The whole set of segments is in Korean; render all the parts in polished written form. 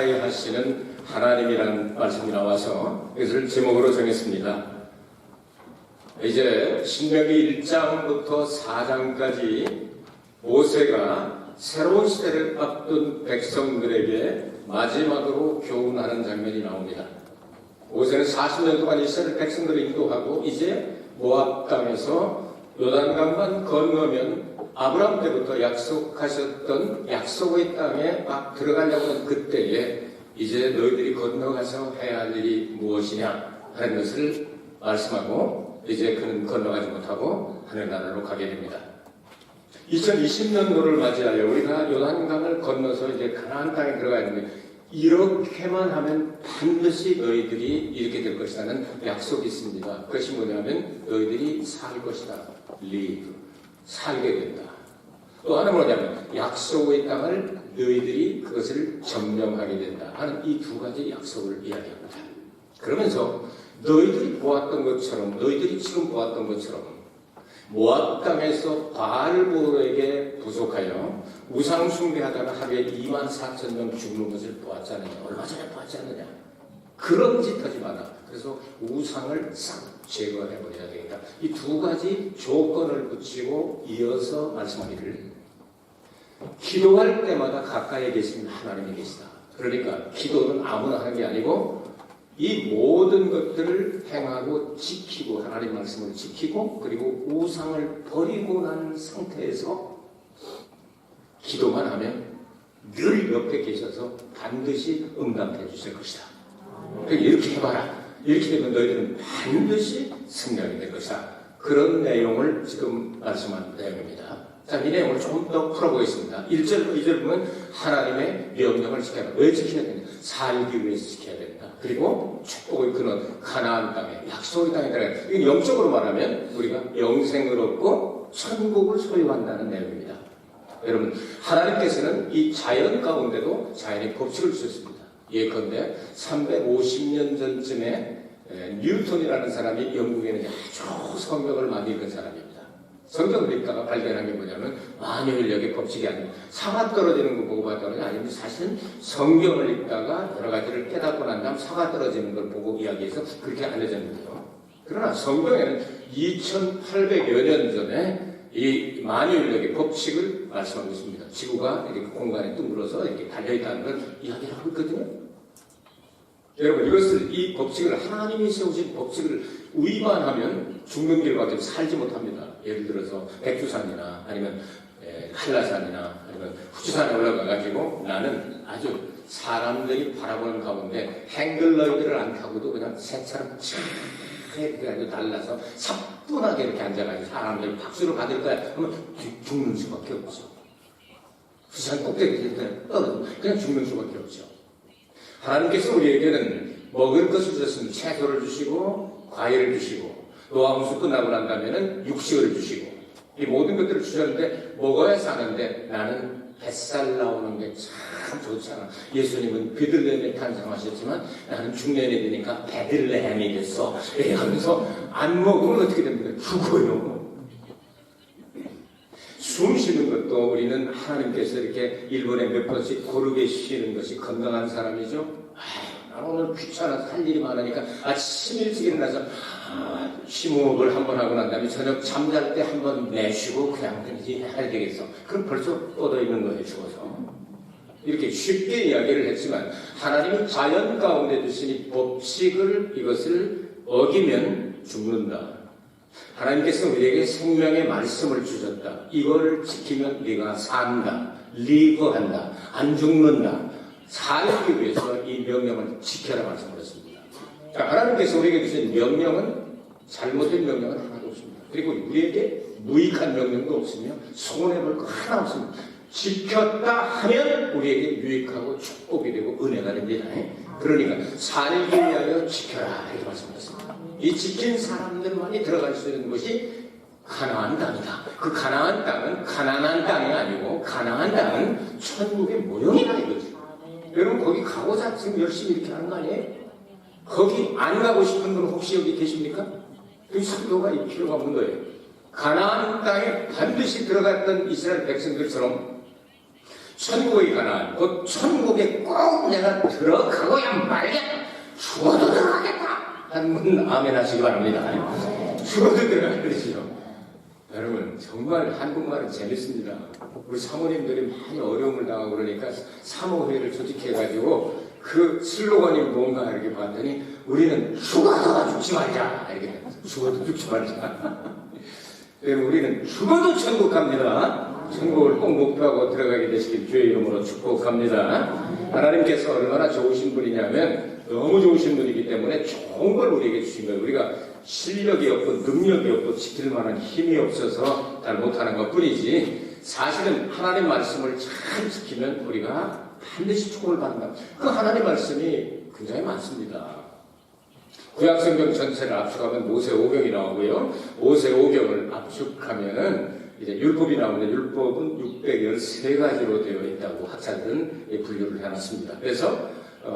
가까이 하시는 하나님이라는 말씀이 나와서 이것을 제목으로 정했습니다. 이제 신명기 1장부터 4장까지 모세가 새로운 시대를 앞둔 백성들에게 마지막으로 교훈하는 장면이 나옵니다. 모세는 40년 동안 이스라엘 백성들을 인도하고 이제 모압 땅에서 요단강만 건너면 아브라함 때부터 약속하셨던 약속의 땅에 막 들어가려고 하는 그때에 이제 너희들이 건너가서 해야 할 일이 무엇이냐 하는 것을 말씀하고 이제 그는 건너가지 못하고 하늘나라로 가게 됩니다. 2020년도를 맞이하여 우리가 요단강을 건너서 이제 가나안 땅에 들어가야 됩니다. 이렇게만 하면 반드시 너희들이 이렇게 될 것이라는 약속이 있습니다. 그것이 뭐냐면 너희들이 살 것이다. live. 살게 된다. 또 하나 뭐냐면 약속의 땅을 너희들이 그것을 점령하게 된다 하는 이 두 가지 약속을 이야기합니다. 그러면서 너희들이 보았던 것처럼 너희들이 지금 보았던 것처럼 모압 땅에서 바알볼에게 부속하여 우상 숭배하다가 하루에 24,000명 죽는 것을 보았잖아요. 얼마 전에 보았지 않느냐. 그런 짓 하지 마라. 그래서 우상을 싹 제거해버려야 되겠다. 이 두 가지 조건을 붙이고 이어서 말씀하기를 기도할 때마다 가까이에 계신 하나님이 계시다. 그러니까 기도는 아무나 하는 게 아니고 이 모든 것들을 행하고 지키고 하나님 말씀을 지키고 그리고 우상을 버리고 난 상태에서 기도만 하면 늘 옆에 계셔서 반드시 응답해 주실 것이다. 그러니까 이렇게 해봐라. 이렇게 되면 너희들은 반드시 승리하게 될 것이다. 그런 내용을 지금 말씀한 내용입니다. 자, 이 내용을 좀 더 풀어보겠습니다. 1절, 2절 보면 하나님의 명령을 지켜야 한다. 왜 지켜야 되냐? 살기 위해서 지켜야 된다. 그리고 축복의 근원, 가나안 땅에, 약속의 땅에 들어가야 된다. 이건 영적으로 말하면 우리가 영생을 얻고 천국을 소유한다는 내용입니다. 여러분, 하나님께서는 이 자연 가운데도 자연의 법칙을 주셨습니다. 예컨대 350년 전쯤에 뉴턴이라는 사람이 영국에는 아주 성경을 많이 읽은 사람입니다. 성경을 읽다가 발견한 게 뭐냐면 만유인력의 법칙이 아니고 사과 떨어지는 거 보고 봤더니 아니면 사실은 성경을 읽다가 여러 가지를 깨닫고 난 다음 사과 떨어지는 걸 보고 이야기해서 그렇게 알려졌는데요. 그러나 성경에는 2800여 년 전에 이 만유인력의 법칙을 말씀하고 있습니다. 지구가 이렇게 공간에 둥글어서 이렇게 달려있다는 걸 이야기를 하고 있거든요. 여러분, 이것을, 이 법칙을, 하나님이 세우신 법칙을 위반하면 죽는 길밖에 살지 못합니다. 예를 들어서 백두산이나 아니면 한라산이나 아니면 후지산에 올라가가지고 나는 아주 사람들이 바라보는 가운데 행글러이드를 안 타고도 그냥 새처럼 이렇게 아주 달라서 사뿐하게 이렇게 앉아가지고 사람들이 박수를 받을 거야 하면 죽는 수밖에 없죠. 후지산 꼭대기에 떨어지면 그냥 죽는 수밖에 없죠. 하나님께서 우리에게는 먹을 것을 주셨으면 채소를 주시고 과일을 주시고 노하우스 끝나고 난 다음에는 육식을 주시고 이 모든 것들을 주셨는데 먹어야 사는데 나는 뱃살 나오는 게 참 좋잖아. 예수님은 베들레헴에 탄생하셨지만 나는 중년이 되니까 베들레헴이 됐어. 이렇게 하면서 안 먹으면 어떻게 됩니까? 죽어요. 숨 쉬는 것도 우리는 하나님께서 이렇게 1분에 몇 번씩 고르게 쉬는 것이 건강한 사람이죠. 나는 오늘 귀찮아서 할 일이 많으니까 아침 일찍 일어나서 심호흡을 한번 하고 난 다음에 저녁 잠잘 때 한번 내쉬고 그냥 해야 되겠어. 그럼 벌써 뻗어 있는 거예요, 죽어서. 이렇게 쉽게 이야기를 했지만 하나님이 자연 가운데 두신 이 법칙을 이것을 어기면 죽는다. 하나님께서 우리에게 생명의 말씀을 주셨다. 이걸 지키면 네가 산다. 리브한다. 안 죽는다. 살기 위해서 이 명령을 지켜라 말씀하셨습니다. 하나님께서 우리에게 주신 명령은 잘못된 명령은 하나도 없습니다. 그리고 우리에게 무익한 명령도 없으며 손해볼 거 하나 없습니다. 지켰다 하면 우리에게 유익하고 축복이 되고 은혜가 됩니다. 그러니까 살기 위하여 지켜라 이렇게 말씀하셨습니다. 이 지킨 사람들만이 들어갈 수 있는 것이 가나안 땅이다. 그 가나안 땅은 가난한 땅이 아니고 가나안 땅은 천국의 모형이다 이거지. 여러분 거기 가고자 지금 열심히 이렇게 하는 거 아니에요? 거기 안 가고 싶은 분 혹시 여기 계십니까? 그 설교가 이 필요가 없는 거예요. 가나안 땅에 반드시 들어갔던 이스라엘 백성들처럼 천국의 가나안, 곧 천국에 꼭 내가 들어가고야 말겠다. 죽어도 들어가겠다. 하는 분 아멘 하시기 바랍니다. 죽어도 들어가겠죠. 여러분 정말 한국말은 재밌습니다. 우리 사모님들이 많이 어려움을 당하고 그러니까 사모회를 조직해가지고 그 슬로건이 뭔가 이렇게 봤더니 우리는 죽어도 죽지 말자. 이렇게 죽어도 죽지 말자. 우리는 죽어도 천국 갑니다. 천국을 꼭 목표하고 들어가게 되시길 주의 이름으로 축복합니다. 하나님께서 얼마나 좋으신 분이냐면 너무 좋으신 분이기 때문에 좋은 걸 우리에게 주신 거예요. 우리가 실력이 없고 능력이 없고 지킬 만한 힘이 없어서 잘 못하는 것 뿐이지 사실은 하나님 말씀을 잘 지키면 우리가 반드시 축복을 받는다. 그 하나님 말씀이 굉장히 많습니다. 구약성경 전체를 압축하면 모세오경이 나오고요. 모세오경을 압축하면은 이제 율법이 나오는데 율법은 613가지로 되어 있다고 학자들은 분류를 해놨습니다. 그래서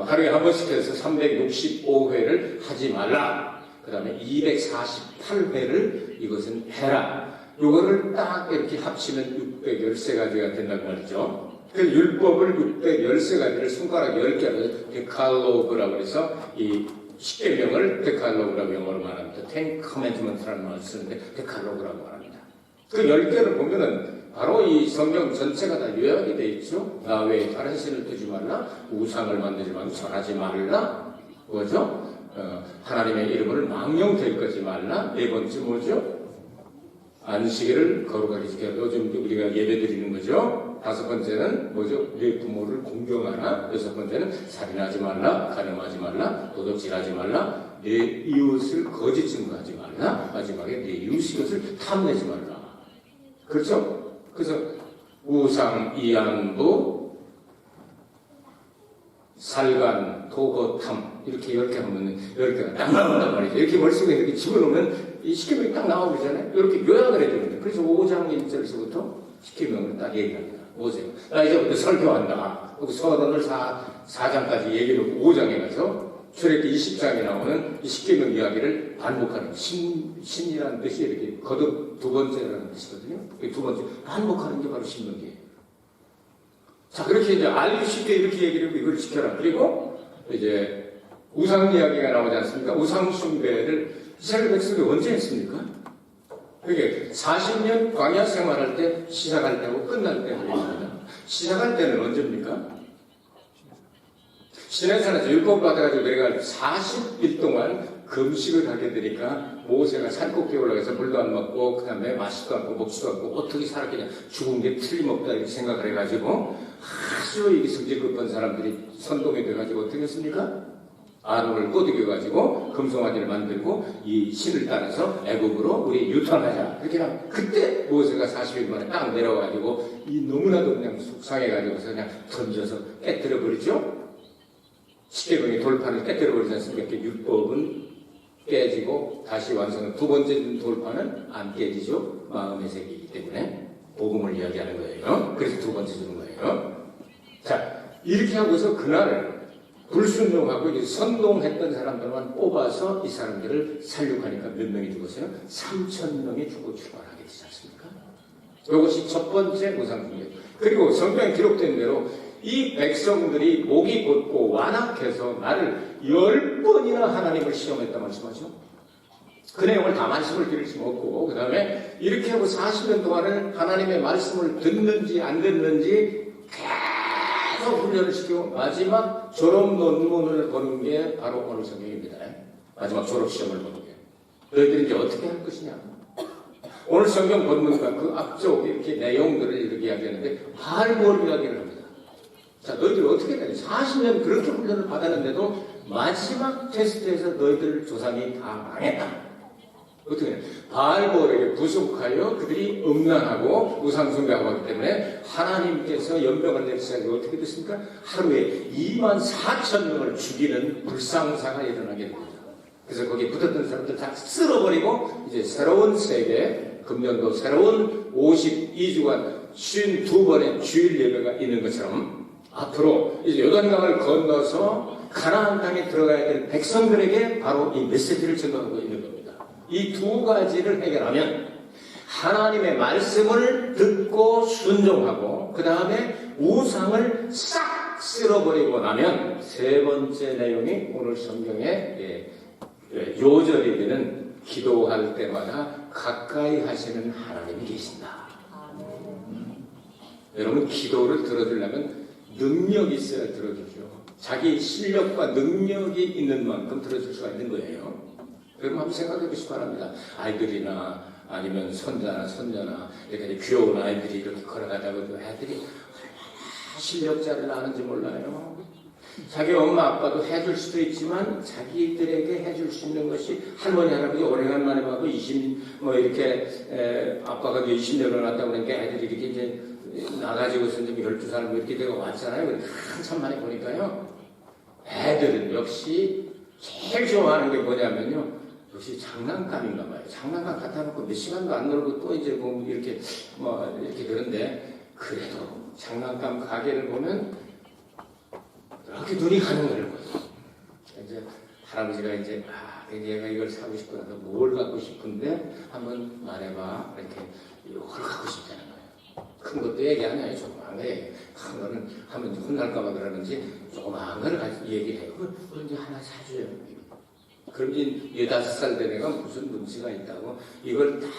하루에 한 번씩 해서 365회를 하지 말라. 그 다음에 248회를 이것은 해라. 요거를 딱 이렇게 합치면 613가지가 된다고 말이죠. 그 율법을 613가지를 손가락 10개로 데칼로그라고 해서 이 십계명을 데칼로그라고 영어로 말합니다. Ten Commandments라는 말을 쓰는데 데칼로그라고 말합니다. 그 10개를 보면은 바로 이 성경 전체가 다 요약이 되어 있죠. 나 외에 다른 신을 두지 말라, 우상을 만들지 말고 절하지 말라, 뭐죠? 하나님의 이름을 망령될 거지 말라. 네 번째 뭐죠? 안식일을 거룩하게 지켜라. 요즘 우리가 예배 드리는 거죠. 다섯 번째는 뭐죠? 네 부모를 공경하라. 여섯 번째는 살인하지 말라, 간음하지 말라, 도둑질하지 말라, 내 이웃을 거짓 증거하지 말라, 마지막에 내 이웃 것을 탐내지 말라. 그렇죠? 그래서 우상, 이안부, 살간, 도거탐 이렇게 10개 하면 10개가 딱 나온단 말이죠. 이렇게 머릿속에 이렇게 집어넣으면 이 십계명이 딱 나오잖아요. 이렇게 요약을 해주는데 그래서 5장 1절에서부터 십계명을 딱 얘기합니다. 보세요. 나 이제부터 설교한다. 서론을 4장까지 얘기를 5장에 가서 출애굽기 20장에 나오는 이 십계명 이야기를 반복하는 신이라는 뜻이 이렇게 거듭 두 번째라는 뜻이거든요. 두 번째 반복하는 게 바로 신명기예요. 자 그렇게 이제 알기 쉽게 이렇게 얘기를 하고 이걸 지켜라. 그리고 이제 우상 이야기가 나오지 않습니까? 우상 숭배를 이스라엘 백성이 언제 했습니까? 그게 40년 광야 생활할 때 시작할 때고 끝날 때 그랬습니다. 시작할 때는 언제입니까? 시내산에서 율법 받아가지고 내려갈 40일 동안 금식을 하게 되니까 모세가 산꼭대에 올라가서 물도 안 먹고 그 다음에 마시도 않고 먹지도 않고 어떻게 살았겠냐 죽은 게 틀림없다 이렇게 생각을 해가지고 아주 이게 성질 급한 사람들이 선동이 돼가지고 어떻게 했습니까? 아론을 꼬드겨가지고 금송아지를 만들고 이 신을 따라서 애국으로 우리 유턴하자 그렇게 하면 그때 모세가 40일 만에 딱 내려와가지고 이 너무나도 그냥 속상해가지고서 그냥 던져서 깨뜨려 버리죠. 십계명의 돌판을 깨뜨려 버리지 않습니까? 율법은 깨지고 다시 완성은 두 번째 돌판은 안 깨지죠. 마음의 세계이기 때문에 복음을 이야기하는 거예요. 그래서 두 번째 주는 거예요. 자 이렇게 하고서 그날 불순종하고 이제 선동했던 사람들만 뽑아서 이 사람들을 살육하니까 몇 명이 죽었어요? 3,000명이 죽고 출발하게 되지 않습니까? 이것이 첫 번째 우상숭배. 그리고 성경에 기록된 대로 이 백성들이 목이 곧고 완악해서 나를 10번이나 하나님을 시험했다 말씀하죠. 그 내용을 다 말씀을 드릴 수는 없고 그 다음에 이렇게 하고 40년 동안은 하나님의 말씀을 듣는지 안 듣는지 계속 훈련을 시키고 마지막 졸업 논문을 보는 게 바로 오늘 성경입니다. 마지막 졸업 시험을 보는 게. 너희들이 이제 어떻게 할 것이냐. 오늘 성경 본문과 그 앞쪽 이렇게 내용들을 이렇게 이야기하는데 발뭘 이야기를 합니다. 자, 너희들이 어떻게 해야 돼? 40년 그렇게 훈련을 받았는데도 마지막 테스트에서 너희들 조상이 다 망했다. 어떻게 해요? 바알볼에게 부속하여 그들이 음란하고 우상숭배하고 하기 때문에 하나님께서 연병을 내리시고 어떻게 됐습니까? 하루에 24,000명을 죽이는 불상사가 일어나게 됩니다. 그래서 거기에 붙었던 사람들 다 쓸어버리고 이제 새로운 세계, 금년도 새로운 52주간 52번의 주일 예배가 있는 것처럼 앞으로 이제 요단강을 건너서 가나안 땅에 들어가야 될 백성들에게 바로 이 메시지를 전하고 있는 겁니다. 이 두 가지를 해결하면 하나님의 말씀을 듣고 순종하고 그 다음에 우상을 싹 쓸어버리고 나면 세 번째 내용이 오늘 성경에 요절이 되는 기도할 때마다 가까이 하시는 하나님이 계신다. 여러분 기도를 들어주려면 능력이 있어야 들어주죠. 자기 실력과 능력이 있는 만큼 들어줄 수가 있는 거예요. 여러분 한번 생각해 보시기 바랍니다. 아이들이나 아니면 손자나 이렇게 귀여운 아이들이 이렇게 걸어가다가 애들이 실력자를 아는지 몰라요. 자기 엄마 아빠도 해줄 수도 있지만 자기들에게 해줄 수 있는 것이 할머니 할아버지 오래간만에 봐도 이렇게 아빠가 20년을 왔다고 그러니까 애들이 이렇게 이제 나가지고서 이제 12살 이렇게 되고 왔잖아요. 한참 만에 보니까요. 애들은 역시 제일 좋아하는 게 뭐냐면요. 역시 장난감인가 봐요. 장난감 갖다 놓고 몇 시간도 안 놀고 또 이제 뭐 이렇게 그런데 그래도 장난감 가게를 보면 이렇게 눈이 가는 거예요. 이제 할아버지가 이제 얘가 이걸 사고 싶고 나서 뭘 갖고 싶은데 한번 말해봐. 이렇게 이걸 갖고 싶다는 거예요. 큰 것도 얘기 안 해요. 조그마한 거 얘기. 큰 거는 하면 혼날까봐 그러는지 조그마한 거를 얘기를 해요. 그걸 이제 하나 사줘요. 그럼 이제 15살 된 애가 무슨 눈치가 있다고 이걸 딱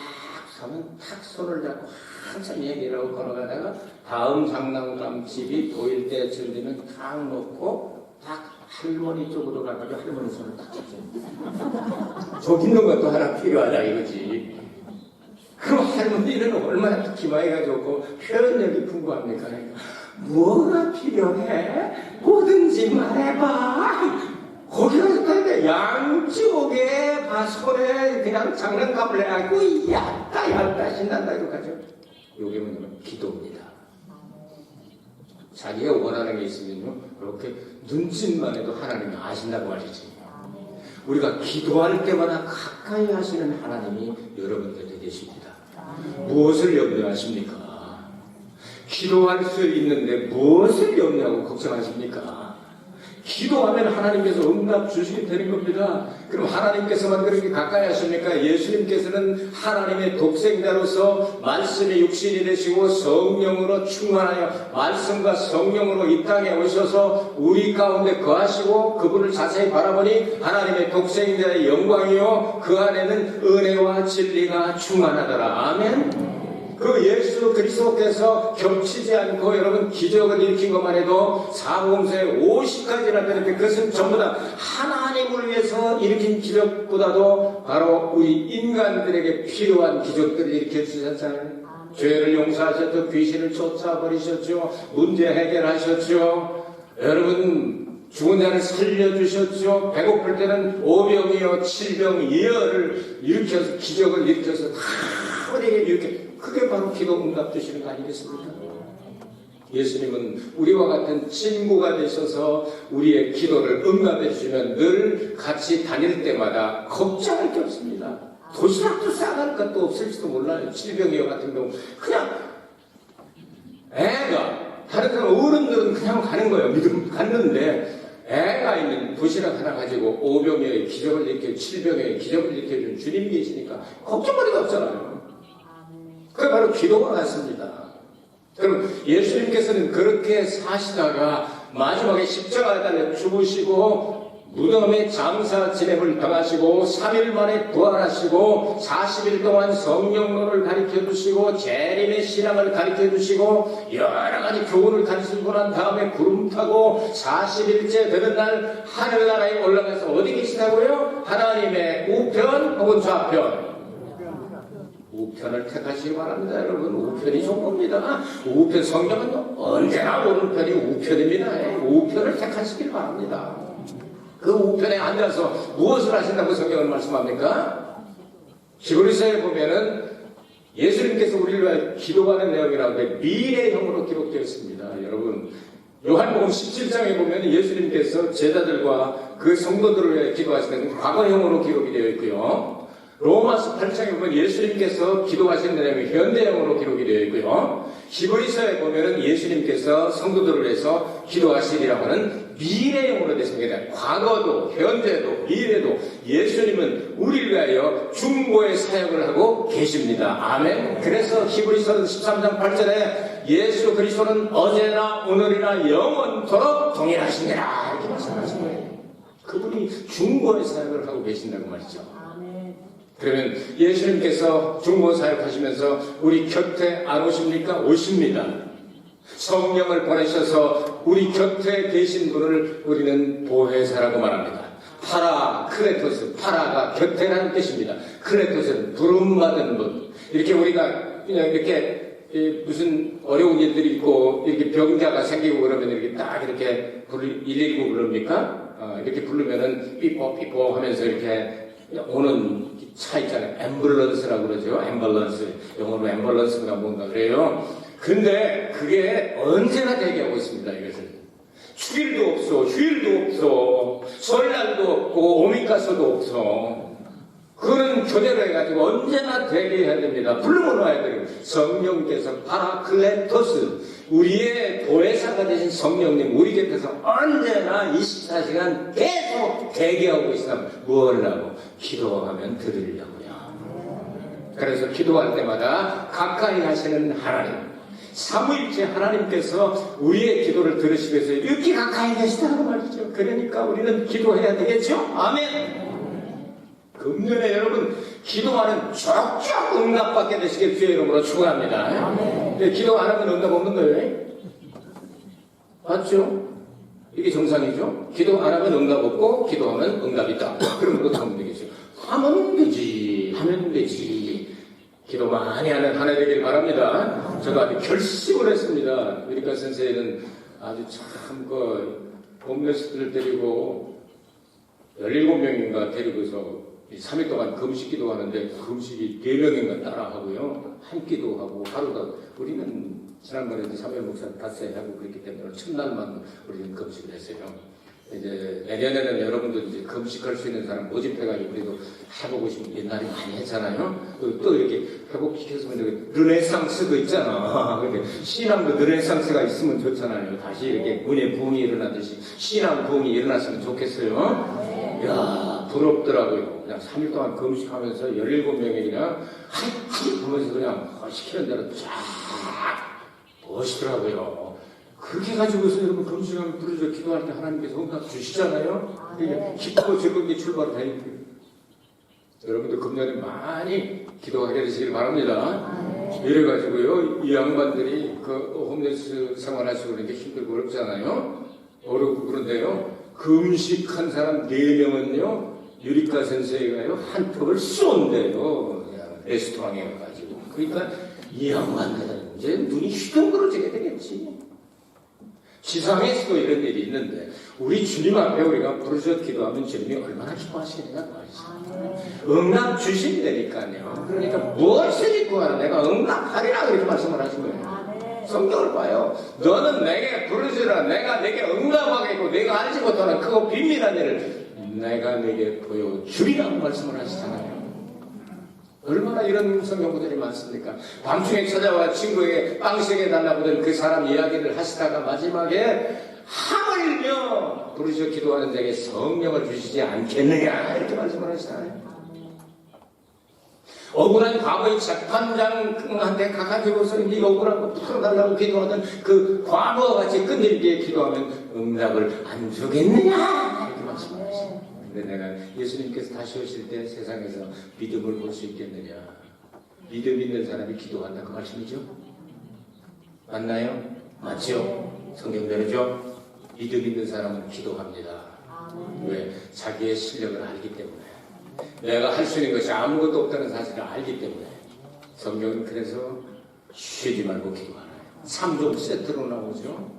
사면 탁 손을 잡고 한참 얘기를 하고 걸어가다가 다음 장난감 집이 보일 때쯤 되면 탁 놓고 딱 할머니 쪽으로 가가지고 할머니 손을 딱 잡죠. 저기 있는 것도 하나 필요하다 이거지. 그럼 할머니는 얼마나 기마이가 좋고 표현력이 풍부합니까? 뭐가 필요해? 뭐든지 말해봐. 거기 가서 근데 양쪽에 손에 그냥 장난감을 해가지고 얕다 신난다 이거 가죠. 요게 뭐냐면 기도입니다. 자기가 원하는 게 있으면요 그렇게 눈짓만 해도 하나님이 아신다고 하시지. 우리가 기도할 때마다 가까이 하시는 하나님이 여러분들에게 계십니다. 무엇을 염려하십니까? 기도할 수 있는데 무엇을 염려하고 걱정하십니까? 기도하면 하나님께서 응답 주시게 되는 겁니다. 그럼 하나님께서만 그렇게 가까이 하십니까? 예수님께서는 하나님의 독생자로서 말씀이 육신이 되시고 성령으로 충만하여 말씀과 성령으로 이 땅에 오셔서 우리 가운데 거하시고 그분을 자세히 바라보니 하나님의 독생자의 영광이요 그 안에는 은혜와 진리가 충만하더라. 아멘. 그 예수 그리스도께서 겹치지 않고 여러분 기적을 일으킨 것만 해도 사복음서에 50가지나 되는데 그것은 전부 다 하나님을 위해서 일으킨 기적보다도 바로 우리 인간들에게 필요한 기적들을 일으켜 주셨잖아요. 죄를 용서하셨죠. 귀신을 쫓아버리셨죠. 문제 해결하셨죠. 여러분 죽은 자를 살려주셨죠. 배고플 때는 오병이어 칠병이어를 일으켜서 기적을 일으켜서 다 우리에게 이렇게 그게 바로 기도 응답 주시는 거 아니겠습니까? 예수님은 우리와 같은 친구가 되셔서 우리의 기도를 응답해 주시면 늘 같이 다닐 때마다 걱정할 게 없습니다. 도시락도 싸갈 것도 없을지도 몰라요. 칠병이어 같은 경우 그냥 애가 다른 사람 어른들은 그냥 가는 거예요. 믿음 갔는데 애가 있는 도시락 하나 가지고 오병이어의 기적을 일으켜 칠병이어의 기적을 일으켜준 주님이 계시니까 걱정거리가 없잖아요. 그게 바로 기도가 같습니다. 그럼 예수님께서는 그렇게 사시다가 마지막에 십자가에 달려 죽으시고 무덤에 장사 지냄을 당하시고 3일 만에 부활하시고 40일 동안 성령론을 가르쳐주시고 재림의 신앙을 가르쳐주시고 여러가지 교훈을 가르치고 난 다음에 구름 타고 40일째 되는 날 하늘나라에 올라가서 어디 계시다고요? 하나님의 우편 혹은 좌편 우편을 택하시기 바랍니다. 여러분 우편이 좋은 겁니다. 우편 성경은 언제나 오른편이 우편입니다. 우편을 택하시길 바랍니다. 그 우편에 앉아서 무엇을 하신다고 성경은 말씀합니까? 히브리서에 보면은 예수님께서 우리를 위해 기도하는 내용이라고 미래형으로 기록되어 있습니다. 여러분 요한복음 17장에 보면 예수님께서 제자들과 그 성도들을 위해 기도하시는 과거형으로 기록이 되어 있고요. 로마서 8장에 보면 예수님께서 기도하시는 내용이 현대형으로 기록이 되어 있고요. 히브리서에 보면은 예수님께서 성도들을 위해서 기도하시리라고 하는 미래형으로 됐습니다. 과거도 현재도 미래도 예수님은 우리를 위하여 중보의 사역을 하고 계십니다. 아멘. 그래서 히브리서 13장 8절에 예수 그리스도는 어제나 오늘이나 영원토록 동일하시니라 이렇게 말씀하신 거예요. 그분이 중보의 사역을 하고 계신다고 말이죠. 그러면 예수님께서 중보 사역하시면서 우리 곁에 안 오십니까? 오십니다. 성령을 보내셔서 우리 곁에 계신 분을 우리는 보혜사라고 말합니다. 파라크레토스, 파라가 곁에라는 뜻입니다. 크레토스는 부름받은 분. 이렇게 우리가 그냥 이렇게 무슨 어려운 일들이 있고 이렇게 병자가 생기고 그러면 이렇게 딱 이렇게 119 부릅니까? 이렇게 부르면은 삐뽀 하면서 이렇게 오는 차 있잖아요. 앰뷸런스라고 그러죠. 앰뷸런스. 영어로 앰뷸런스가 뭔가 그래요. 근데 그게 언제나 대기하고 있습니다. 이것을. 휴일도 없어. 휴일도 없어. 설날도 없고 오미가서도 없어. 그거는 교대로 해가지고 언제나 대기해야 됩니다. 부르면 와야 돼요. 성령께서 파라클레토스 우리의 보혜사가 되신 성령님 우리 곁에서 언제나 24시간 계속 대기하고 있으면 뭘 하고 기도하면 들으려고요. 그래서 기도할 때마다 가까이 하시는 하나님 삼위일체 하나님께서 우리의 기도를 들으시기 위해서 이렇게 가까이 계시다고 말이죠. 그러니까 우리는 기도해야 되겠죠. 아멘. 금년에 여러분 기도하는 쫙쫙 응답받게 되시길 주의 이름으로 축원합니다. 네, 기도 안 하면 응답 없는 거예요. 맞죠? 이게 정상이죠? 기도 안 하면 응답 없고 기도하면 응답이 있다. 그럼 어떻게 하면 되겠죠? 하면 되지. 기도 많이 하는 한 해 되길 바랍니다. 저도 아주 결심을 했습니다. 유리카 선생님은 아주 참 홈레스들을 데리고 17명인가 데리고서 3일 동안 금식 기도하는데 금식이 4명인가 따라 하고요. 한 기도하고 하루가 우리는 지난번에도 사무엘 목사님 닷새 하고 그랬기 때문에 첫날만 우리는 금식을 했어요. 이제 내년에는 여러분들 이제 금식할 수 있는 사람 모집해가지고 우리도 해보고 싶은 옛날에 많이 했잖아요. 또 이렇게 회복시켜서 르네상스도 있잖아. 근데 신앙도 르네상스가 있으면 좋잖아요. 다시 이렇게 문의 부흥이 일어나듯이 신앙 부흥이 일어났으면 좋겠어요. 이야 부럽더라고요. 그냥 3일 동안 금식하면서 17명이 그냥 한참 보면서 그냥 시키는 대로 쫙 멋있더라고요. 그렇게 가지고서 여러분 금식하면 부르짖어 기도할 때 하나님께서 응답 주시잖아요. 이게 기쁘고 즐겁게 출발을 해요. 여러분들 금년에 많이 기도하게 되시길 바랍니다. 이래가지고요 이 양반들이 홈레스 생활하시고 그러니까 힘들고 어렵잖아요. 어렵고 그런데요 금식한 사람 4명은요 유리카 선생이가요 한 턱을 쏜대요. 레스토랑에 가가지고. 그러니까 이 양반들은 이제 눈이 휘둥그러지게 되겠지. 지상에서도 이런 일이 있는데 우리 주님 앞에 우리가 부르짖어 기도하면 주님이 얼마나 기뻐하시겠냐 말이죠. 응답 주신다니까요. 그러니까 무엇을 구하라 내가 응답하리라 그렇게 말씀을 하신 거예요. 성경을 봐요. 너는 내게 부르짖으라 내가 내게 응답하겠고 내가 알지 못하는 크고 비밀한 일을 내가 내게 보여주리라고 말씀을 하시잖아요. 얼마나 이런 성경구들이 많습니까? 밤중에 찾아와 친구에게 빵식에 달라보던 그 사람 이야기를 하시다가 마지막에 하물며 부르짖어 기도하는 자에게 성령을 주시지 않겠느냐 이렇게 말씀을 하시잖아요. 억울한 과거의 재판장한테 가가지고서 이 억울한 거 풀어달라고 기도하던 그 과거와 같이 끈질기게 기도하면 응답을 안 주겠느냐 이렇게 말씀을 하시죠. 근데 내가 예수님께서 다시 오실 때 세상에서 믿음을 볼 수 있겠느냐. 믿음 있는 사람이 기도한다 그 말씀이죠? 맞나요? 맞죠? 성경대로죠? 믿음 있는 사람은 기도합니다. 왜? 자기의 실력을 알기 때문에. 내가 할 수 있는 것이 아무것도 없다는 사실을 알기 때문에. 성경은 그래서 쉬지 말고 기도하라. 3종 세트로 나오죠?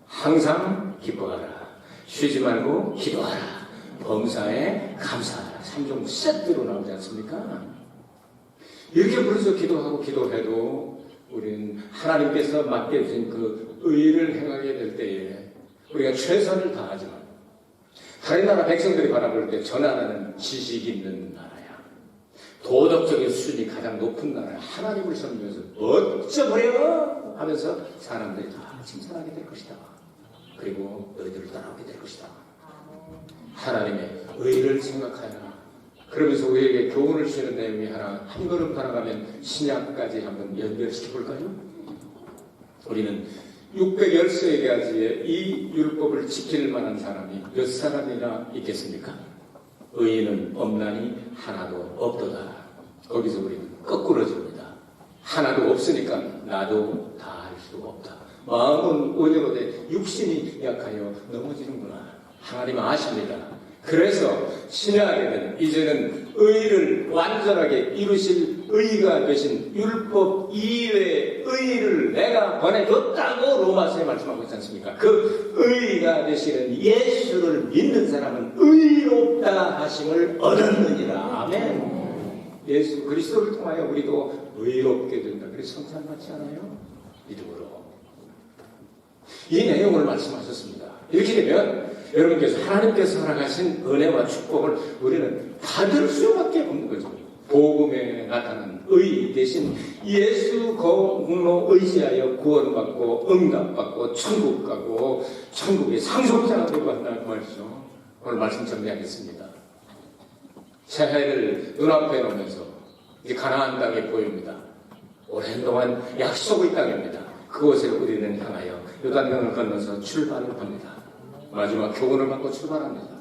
항상 기뻐하라. 쉬지 말고 기도하라. 범사에 감사하라. 3종 세트로 나오지 않습니까? 이렇게 부르짖어 기도하고 기도해도 우리는 하나님께서 맡겨주신 그 의를 행하게 될 때에 우리가 최선을 다하지만 다른 나라 백성들이 바라볼 때 저 나라는 지식 있는 나라야. 도덕적인 수준이 가장 높은 나라야. 하나님을 섬기면서 어쩌버려 하면서 사람들이 다 칭찬하게 될 것이다. 그리고 너희들을 따라오게 될 것이다. 하나님의 의를 생각하여라. 그러면서 우리에게 교훈을 주시는 내용이 한 걸음 더 나가면 신약까지 한번 연결시켜 볼까요? 우리는 613가지의 이 율법을 지킬 만한 사람이 몇 사람이나 있겠습니까? 의인은 없나니 하나도 없도다. 거기서 우리는 거꾸로 줍니다. 하나도 없으니까 나도 다 할 수가 없다. 마음은 온유로되 육신이 약하여 넘어지는구나. 하나님 아십니다. 그래서 신약에는 이제는 의를 완전하게 이루실 의가 되신 율법 이외의 의를 내가 보내줬다고 로마서에 말씀하고 있지 않습니까? 그 의가 되시는 예수를 믿는 사람은 의롭다 하심을 얻었느니라. 아멘. 예수 그리스도를 통하여 우리도 의롭게 된다. 그래서 성찬받지 않아요? 믿음으로. 이 내용을 말씀하셨습니다. 이렇게 되면 여러분께서 하나님께서 허락하신 은혜와 축복을 우리는 받을 수밖에 없는 거죠. 복음에 나타난 의 대신 예수 공로 의지하여 구원받고 응답받고 천국 가고 천국의 상속자가 되고 한다는 말이죠. 오늘 말씀 정리하겠습니다. 새해를 눈앞에 놓으면서 이제 가나안 땅이 보입니다. 오랜 동안 약속의 땅입니다. 그곳에 우리는 향하여 요단강을 건너서 출발을 합니다. 마지막 교훈을 받고 출발합니다.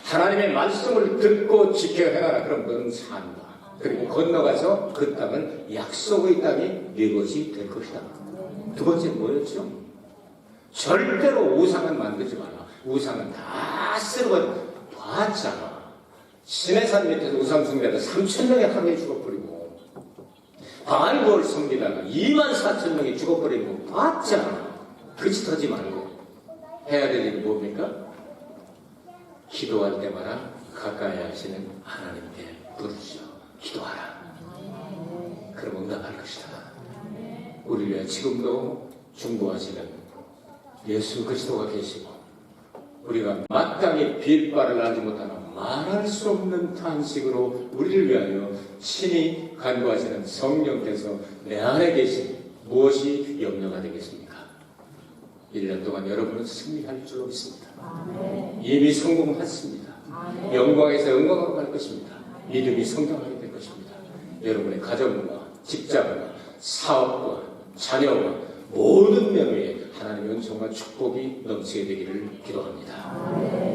하나님의 말씀을 듣고 지켜 행하라. 그럼 너는 산다. 그리고 건너가서 그 땅은 약속의 땅이 네 것이 될 것이다. 두 번째 뭐였죠? 절대로 우상은 만들지 마라. 우상은 다 쓸어 봤잖아. 시내산 밑에서 우상 숭배하다 3,000명이 하루에 죽어버리고 바알볼 섬기다가 24,000명이 죽어버리는 거 봤잖아. 그짓 하지 말고 해야 될 일이 뭡니까? 기도할 때마다 가까이 하시는 하나님께 부르시오. 기도하라. 그럼 응답할 것이다. 우리를 위해 지금도 중보하시는 예수 그리스도가 계시고 우리가 마땅히 빌바를 알지 못하나 말할 수 없는 탄식으로 우리를 위하여 친히 간구하시는 성령께서 내 안에 계신 무엇이 염려가 되겠습니까? 1년 동안 여러분은 승리할 줄로 믿습니다. 이미 성공했습니다. 영광에서 영광으로 갈 것입니다. 믿음이 성장하게 될 것입니다. 여러분의 가정과 직장과 사업과 자녀와 모든 면에 하나님의 은총과 축복이 넘치게 되기를 기도합니다.